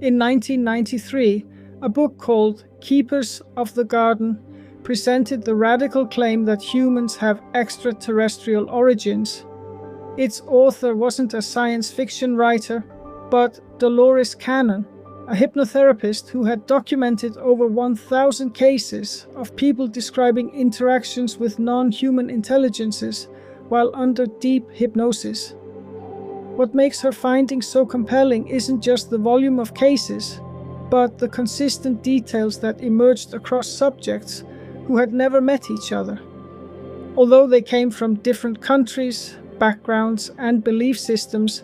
In 1993, a book called Keepers of the Garden presented the radical claim that humans have extraterrestrial origins. Its author wasn't a science fiction writer, but Dolores Cannon, a hypnotherapist who had documented over 1,000 cases of people describing interactions with non-human intelligences while under deep hypnosis. What makes her findings so compelling isn't just the volume of cases, but the consistent details that emerged across subjects who had never met each other. Although they came from different countries, backgrounds, and belief systems,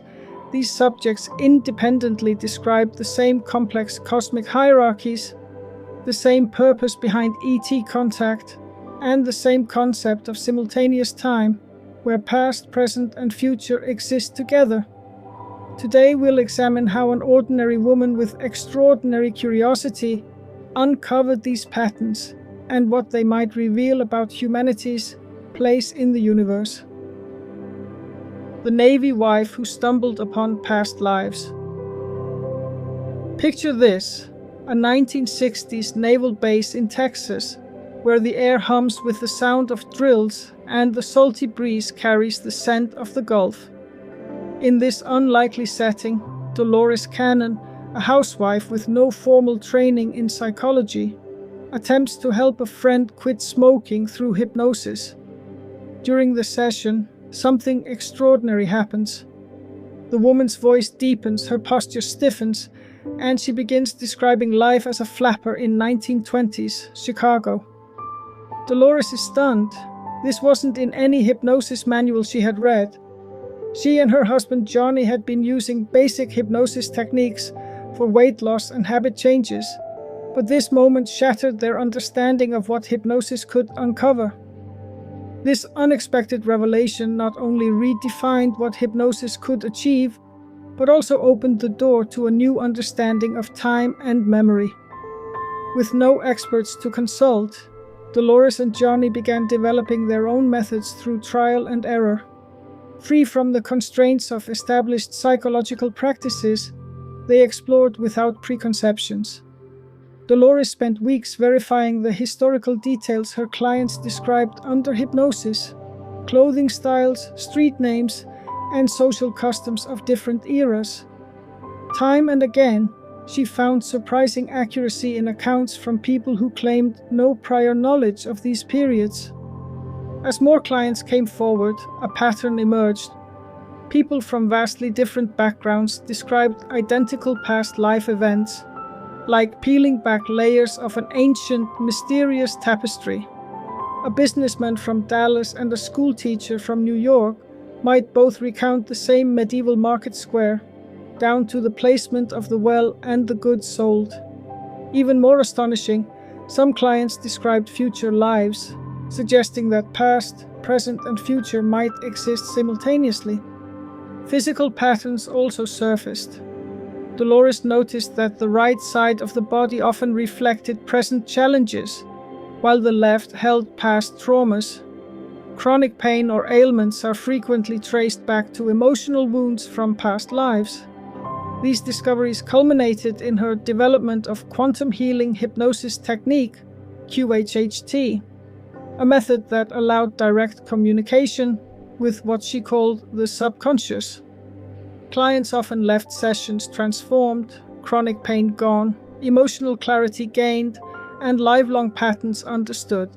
these subjects independently described the same complex cosmic hierarchies, the same purpose behind ET contact, and the same concept of simultaneous time, where past, present, and future exist together. Today we'll examine how an ordinary woman with extraordinary curiosity uncovered these patterns and what they might reveal about humanity's place in the universe. The Navy wife who stumbled upon past lives. Picture this, a 1960s naval base in Texas, where the air hums with the sound of drills and the salty breeze carries the scent of the Gulf. In this unlikely setting, Dolores Cannon, a housewife with no formal training in psychology, attempts to help a friend quit smoking through hypnosis. During the session, something extraordinary happens. The woman's voice deepens, her posture stiffens, and she begins describing life as a flapper in 1920s Chicago. Dolores is stunned. This wasn't in any hypnosis manual she had read. She and her husband Johnny had been using basic hypnosis techniques for weight loss and habit changes, but this moment shattered their understanding of what hypnosis could uncover. This unexpected revelation not only redefined what hypnosis could achieve, but also opened the door to a new understanding of time and memory. With no experts to consult, Dolores and Johnny began developing their own methods through trial and error. Free from the constraints of established psychological practices, they explored without preconceptions. Dolores spent weeks verifying the historical details her clients described under hypnosis, clothing styles, street names, and social customs of different eras. Time and again, she found surprising accuracy in accounts from people who claimed no prior knowledge of these periods. As more clients came forward, a pattern emerged. People from vastly different backgrounds described identical past life events, like peeling back layers of an ancient, mysterious tapestry. A businessman from Dallas and a schoolteacher from New York might both recount the same medieval market square, down to the placement of the well and the goods sold. Even more astonishing, some clients described future lives, suggesting that past, present, and future might exist simultaneously. Physical patterns also surfaced. Dolores noticed that the right side of the body often reflected present challenges, while the left held past traumas. Chronic pain or ailments are frequently traced back to emotional wounds from past lives. These discoveries culminated in her development of quantum healing hypnosis technique, QHHT, a method that allowed direct communication with what she called the subconscious. Clients often left sessions transformed, chronic pain gone, emotional clarity gained, and lifelong patterns understood.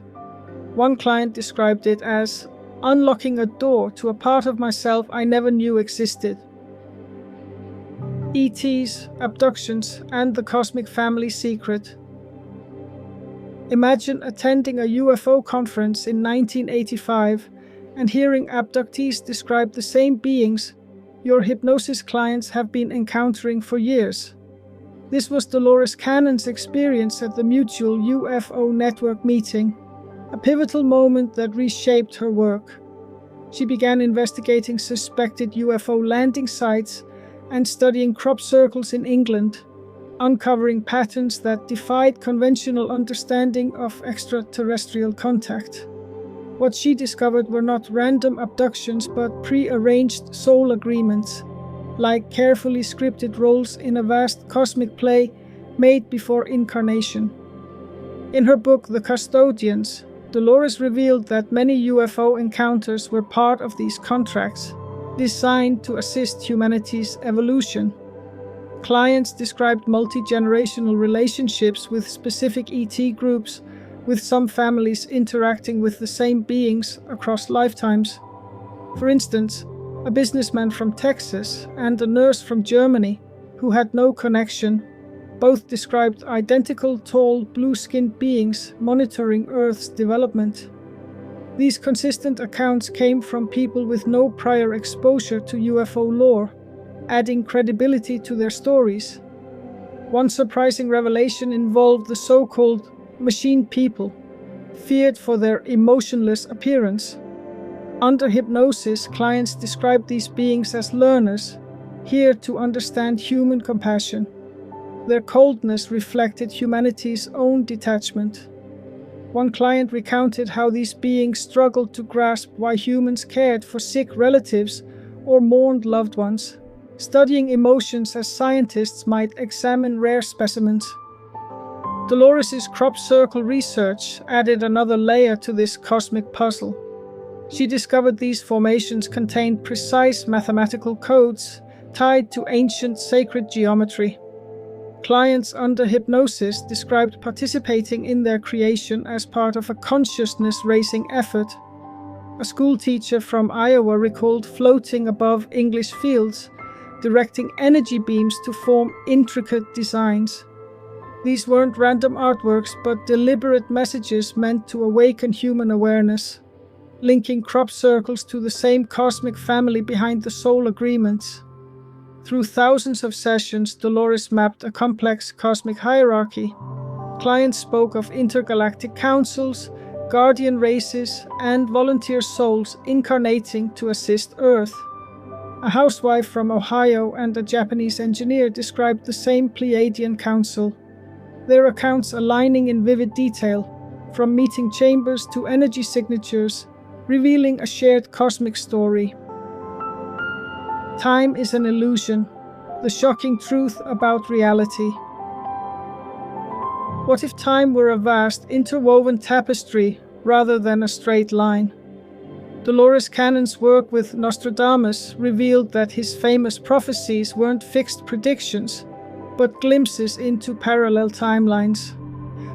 One client described it as unlocking a door to a part of myself I never knew existed. ETs, abductions, and the cosmic family secret. Imagine attending a UFO conference in 1985 and hearing abductees describe the same beings your hypnosis clients have been encountering for years. This was Dolores Cannon's experience at the Mutual UFO Network meeting, a pivotal moment that reshaped her work. She began investigating suspected UFO landing sites and studying crop circles in England, uncovering patterns that defied conventional understanding of extraterrestrial contact. What she discovered were not random abductions but pre-arranged soul agreements, like carefully scripted roles in a vast cosmic play made before incarnation. In her book, The Custodians, Dolores revealed that many UFO encounters were part of these contracts, designed to assist humanity's evolution. Clients described multi-generational relationships with specific ET groups, with some families interacting with the same beings across lifetimes. For instance, a businessman from Texas and a nurse from Germany, who had no connection, both described identical tall, blue-skinned beings monitoring Earth's development. These consistent accounts came from people with no prior exposure to UFO lore, adding credibility to their stories. One surprising revelation involved the so-called machine people, feared for their emotionless appearance. Under hypnosis, clients described these beings as learners, here to understand human compassion. Their coldness reflected humanity's own detachment. One client recounted how these beings struggled to grasp why humans cared for sick relatives or mourned loved ones, studying emotions as scientists might examine rare specimens. Dolores' crop circle research added another layer to this cosmic puzzle. She discovered these formations contained precise mathematical codes tied to ancient sacred geometry. Clients under hypnosis described participating in their creation as part of a consciousness-raising effort. A schoolteacher from Iowa recalled floating above English fields, directing energy beams to form intricate designs. These weren't random artworks, but deliberate messages meant to awaken human awareness, linking crop circles to the same cosmic family behind the soul agreements. Through thousands of sessions, Dolores mapped a complex cosmic hierarchy. Clients spoke of intergalactic councils, guardian races, and volunteer souls incarnating to assist Earth. A housewife from Ohio and a Japanese engineer described the same Pleiadian council, their accounts aligning in vivid detail, from meeting chambers to energy signatures, revealing a shared cosmic story. Time is an illusion, the shocking truth about reality. What if time were a vast, interwoven tapestry rather than a straight line? Dolores Cannon's work with Nostradamus revealed that his famous prophecies weren't fixed predictions, but glimpses into parallel timelines.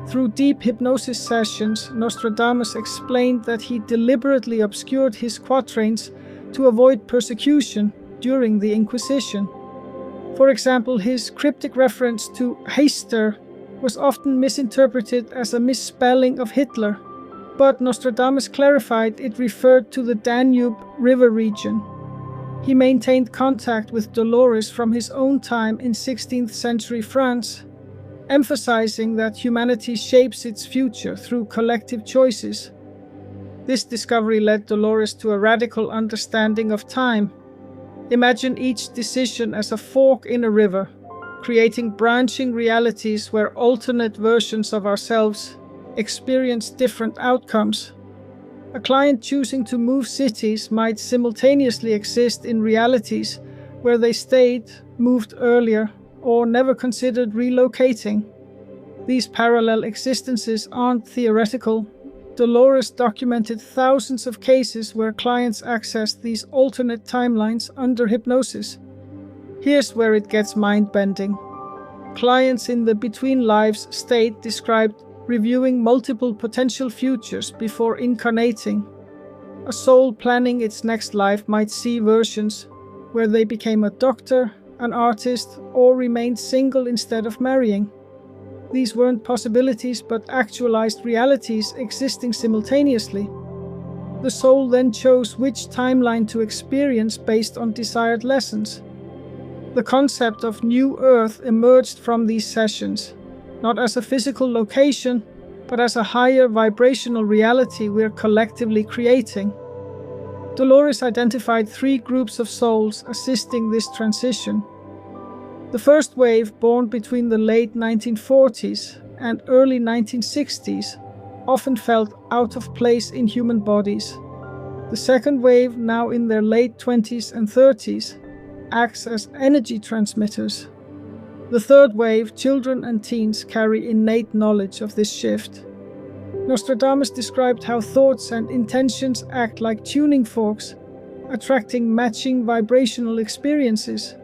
Through deep hypnosis sessions, Nostradamus explained that he deliberately obscured his quatrains to avoid persecution during the Inquisition. For example, his cryptic reference to Heister was often misinterpreted as a misspelling of Hitler, but Nostradamus clarified it referred to the Danube River region. He maintained contact with Dolores from his own time in 16th century France, emphasizing that humanity shapes its future through collective choices. This discovery led Dolores to a radical understanding of time. Imagine each decision as a fork in a river, creating branching realities where alternate versions of ourselves experience different outcomes. A client choosing to move cities might simultaneously exist in realities where they stayed, moved earlier, or never considered relocating. These parallel existences aren't theoretical. Dolores documented thousands of cases where clients accessed these alternate timelines under hypnosis. Here's where it gets mind-bending. Clients in the between lives state described reviewing multiple potential futures before incarnating. A soul planning its next life might see versions where they became a doctor, an artist, or remained single instead of marrying. These weren't possibilities but actualized realities existing simultaneously. The soul then chose which timeline to experience based on desired lessons. The concept of New Earth emerged from these sessions, not as a physical location, but as a higher vibrational reality we're collectively creating. Dolores identified 3 groups of souls assisting this transition. The first wave, born between the late 1940s and early 1960s, often felt out of place in human bodies. The second wave, now in their late 20s and 30s, acts as energy transmitters. The third wave, children and teens, carry innate knowledge of this shift. Nostradamus described how thoughts and intentions act like tuning forks, attracting matching vibrational experiences.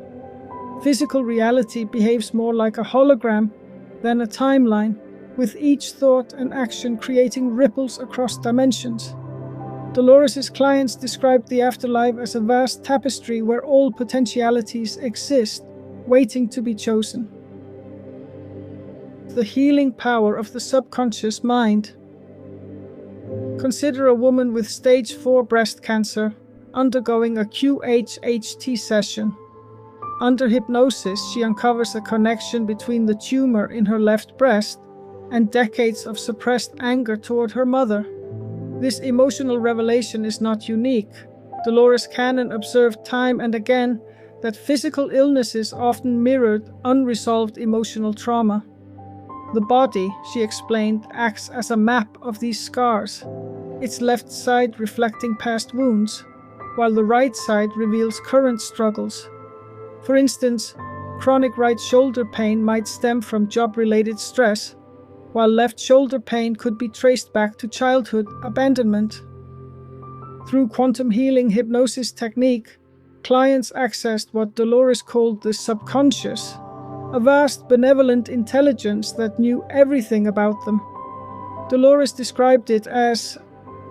Physical reality behaves more like a hologram than a timeline, with each thought and action creating ripples across dimensions. Dolores' clients described the afterlife as a vast tapestry where all potentialities exist, waiting to be chosen. The healing power of the subconscious mind. Consider a woman with stage 4 breast cancer undergoing a QHHT session. Under hypnosis, she uncovers a connection between the tumor in her left breast and decades of suppressed anger toward her mother. This emotional revelation is not unique. Dolores Cannon observed time and again that physical illnesses often mirrored unresolved emotional trauma. The body, she explained, acts as a map of these scars, its left side reflecting past wounds, while the right side reveals current struggles. For instance, chronic right shoulder pain might stem from job-related stress, while left shoulder pain could be traced back to childhood abandonment. Through quantum healing hypnosis technique, clients accessed what Dolores called the subconscious, a vast benevolent intelligence that knew everything about them. Dolores described it as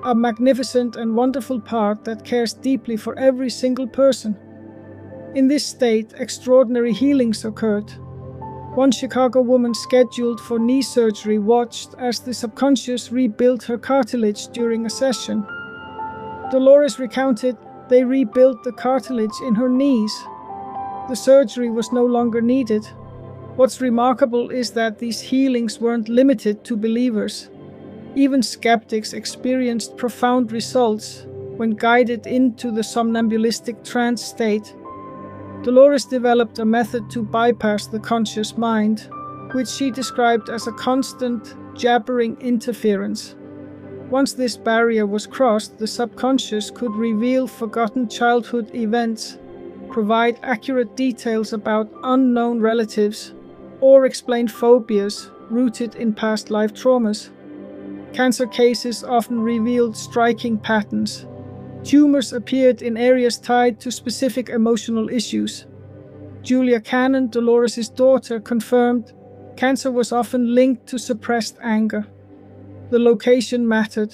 a magnificent and wonderful part that cares deeply for every single person. In this state, extraordinary healings occurred. One Chicago woman scheduled for knee surgery watched as the subconscious rebuilt her cartilage during a session. Dolores recounted they rebuilt the cartilage in her knees. The surgery was no longer needed. What's remarkable is that these healings weren't limited to believers. Even skeptics experienced profound results when guided into the somnambulistic trance state. Dolores developed a method to bypass the conscious mind, which she described as a constant, jabbering interference. Once this barrier was crossed, the subconscious could reveal forgotten childhood events, provide accurate details about unknown relatives, or explain phobias rooted in past life traumas. Cancer cases often revealed striking patterns. Tumors appeared in areas tied to specific emotional issues. Julia Cannon, Dolores' daughter, confirmed cancer was often linked to suppressed anger. The location mattered.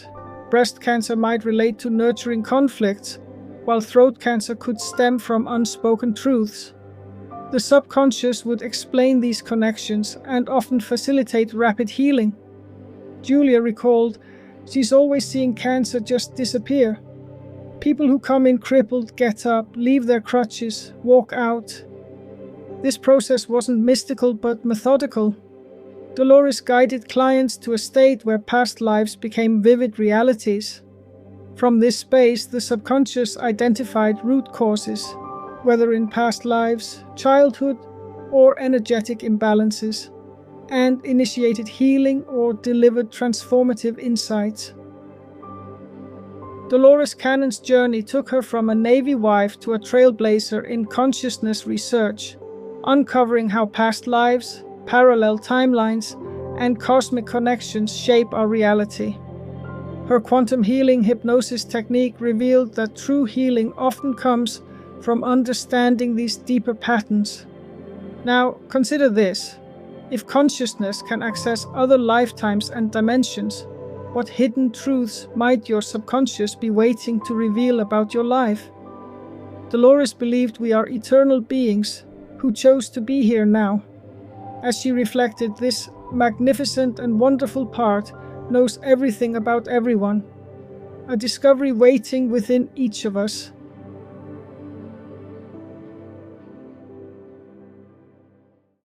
Breast cancer might relate to nurturing conflicts, while throat cancer could stem from unspoken truths. The subconscious would explain these connections and often facilitate rapid healing. Julia recalled, "She's always seeing cancer just disappear. People who come in crippled get up, leave their crutches, walk out." This process wasn't mystical but methodical. Dolores guided clients to a state where past lives became vivid realities. From this space, the subconscious identified root causes, whether in past lives, childhood, or energetic imbalances, and initiated healing or delivered transformative insights. Dolores Cannon's journey took her from a Navy wife to a trailblazer in consciousness research, uncovering how past lives, parallel timelines, and cosmic connections shape our reality. Her quantum healing hypnosis technique revealed that true healing often comes from understanding these deeper patterns. Now, consider this. If consciousness can access other lifetimes and dimensions, what hidden truths might your subconscious be waiting to reveal about your life? Dolores believed we are eternal beings who chose to be here now. As she reflected, this magnificent and wonderful part knows everything about everyone, a discovery waiting within each of us.